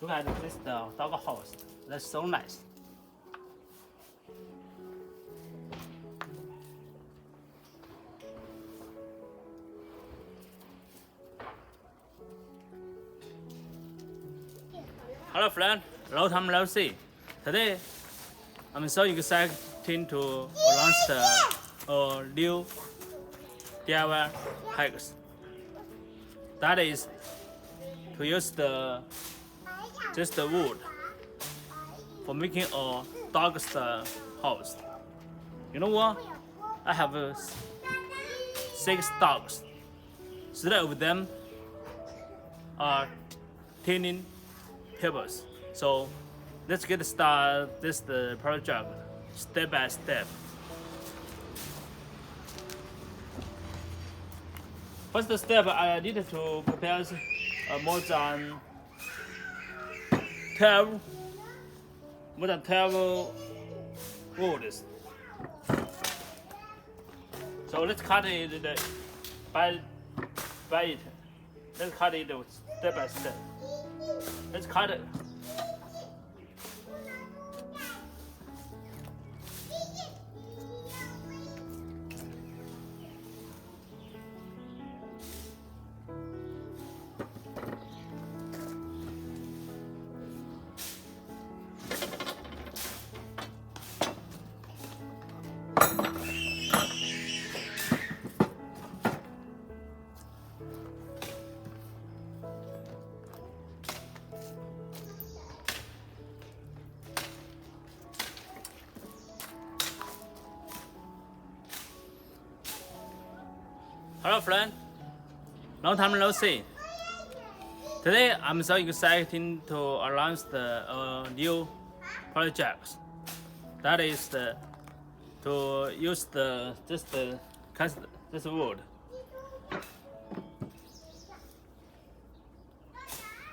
Look at this dog house. That's so nice. Hello friend, long time no see. Today I'm so excited to launch the new DIY hacks. That is to use just the wood for making a dog's house. You know what? I have 6 dogs. 3 of them are tiny pebbles. So let's get started this the project step by step. First step, I need to prepare more than 12 woods. So let's cut it by it. Let's cut it step by step. Let's cut it. Hello friend, long time no see. Today I'm so excited to announce the new project. That is to use this wood.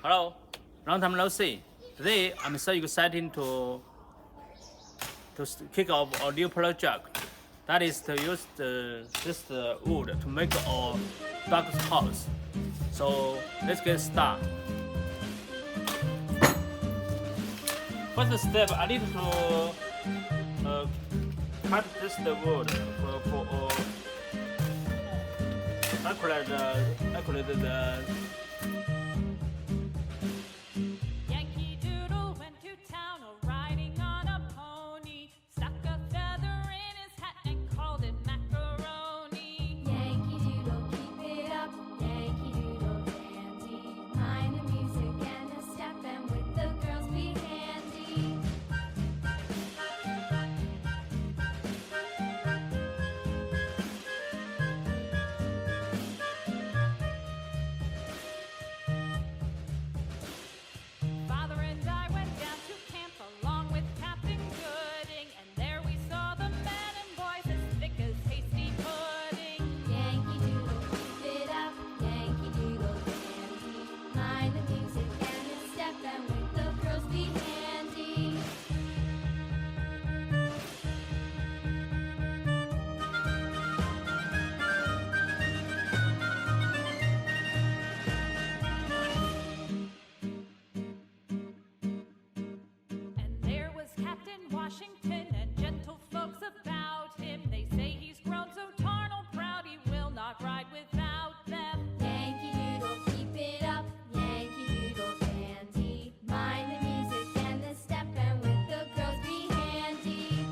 Hello, long time no see. Today I'm so excited to kick off a new project. That is to use this wood to make a dog's house. So let's get started. First step, I need to cut this wood for calculate the Yankee Doodle went to town riding on a pony, stuck a feather in his hat and called it macaroni. Yankee Doodle, keep it up, Yankee Doodle dandy. Mind the music and the step, and with the girls be handy. Father and I went down to camp along with Captain Gooding, and there we saw the men and boys as thick as hasty pudding. Yankee Doodle, keep it up, Yankee Doodle dandy. Mind the music and the step, and with the girls be handy. And there was Captain Washington and gentle folks about him. They say he's grown so tarnal proud he will not ride without them. Yankee Doodle, keep it up, Yankee Doodle dandy. Mind the music and the step, and with the girls be handy.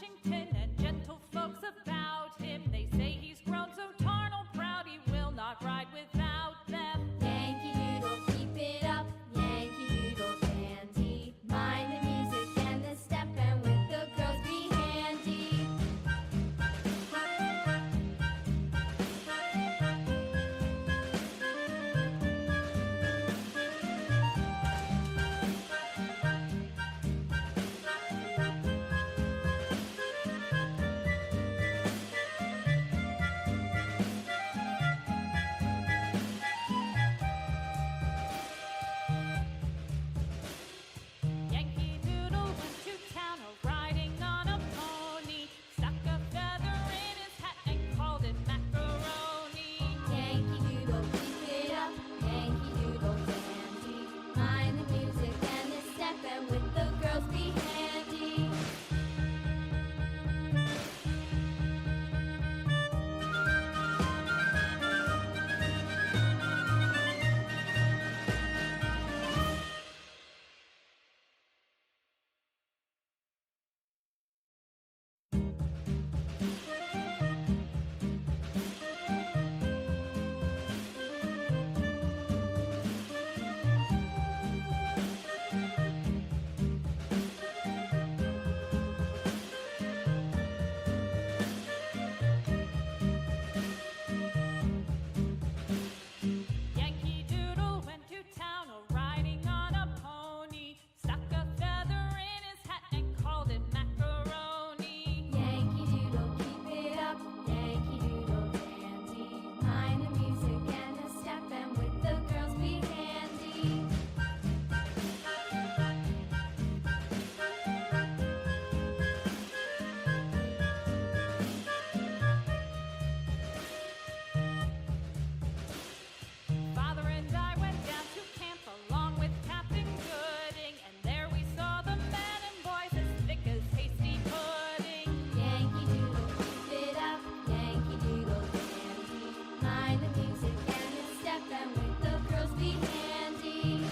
Washington and gentle folks about him. They say he's grown so tarnal proud he will not ride without them. Yankee Doodle, keep it up, Yankee Doodle dandy. Mind the music and the step, and with the girls be handy. Yankee Doodle went to town riding on a pony. Stuck a feather in his hat and called it macaroni. Yankee Doodle, keep it up, Yankee Doodle dandy. Mind the music and the step, and with the girls be handy. Yankee Doodle went to town riding on a pony. Stuck a feather in his hat and called it macaroni. Yankee Doodle, keep it up, Yankee Doodle dandy. Mind the music and the step, and with the girls be handy. Father and I went down to camp along with Captain Gooding, and there we saw the men and boys as thick as hasty pudding. Yankee Doodle, keep it up, Yankee Doodle dandy. Mind the music and the step, and with the girls be handy.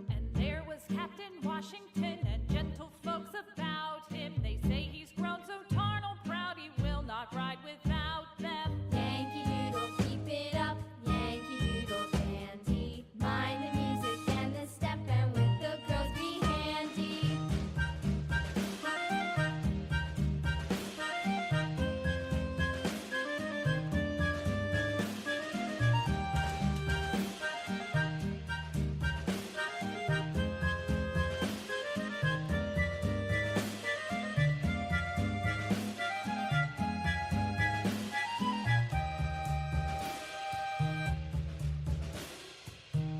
And there was Captain Washington and gentle folks about him. They say he's grown so tarnal proud he will not ride without them. Yankee Doodle, keep it up, Yankee Doodle dandy. Mind the music and the step, and with the girls be handy.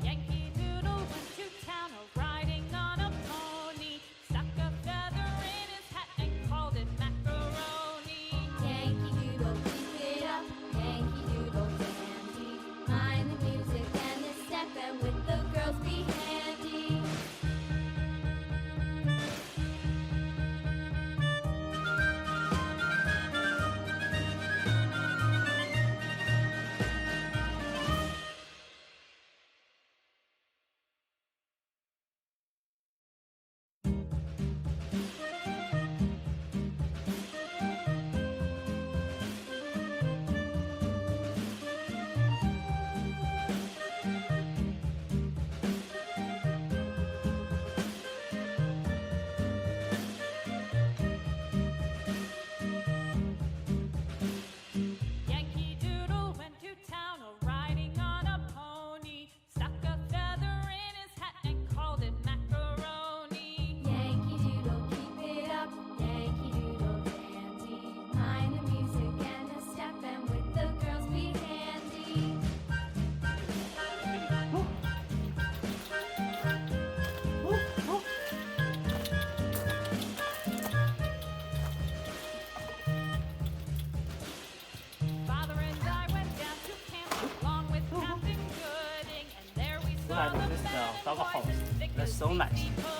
Yankee Doodle went to town riding on a pony. Stuck a feather in his hat and called it macaroni. Yankee Doodle, keep it up, Yankee Doodle dandy. Mind the music and the step, and with the girls be handy. Yankee Doodle went to town riding on a pony. Stuck a feather in his hat and called it macaroni. Yankee Doodle, keep it up, Yankee Doodle dandy. Mind the music and the step, and with the girls be handy. Father and I went down to camp along with Captain Gooding, and there we saw the This is men the and dog boys house. as thick That's as so nice. hasty pudding.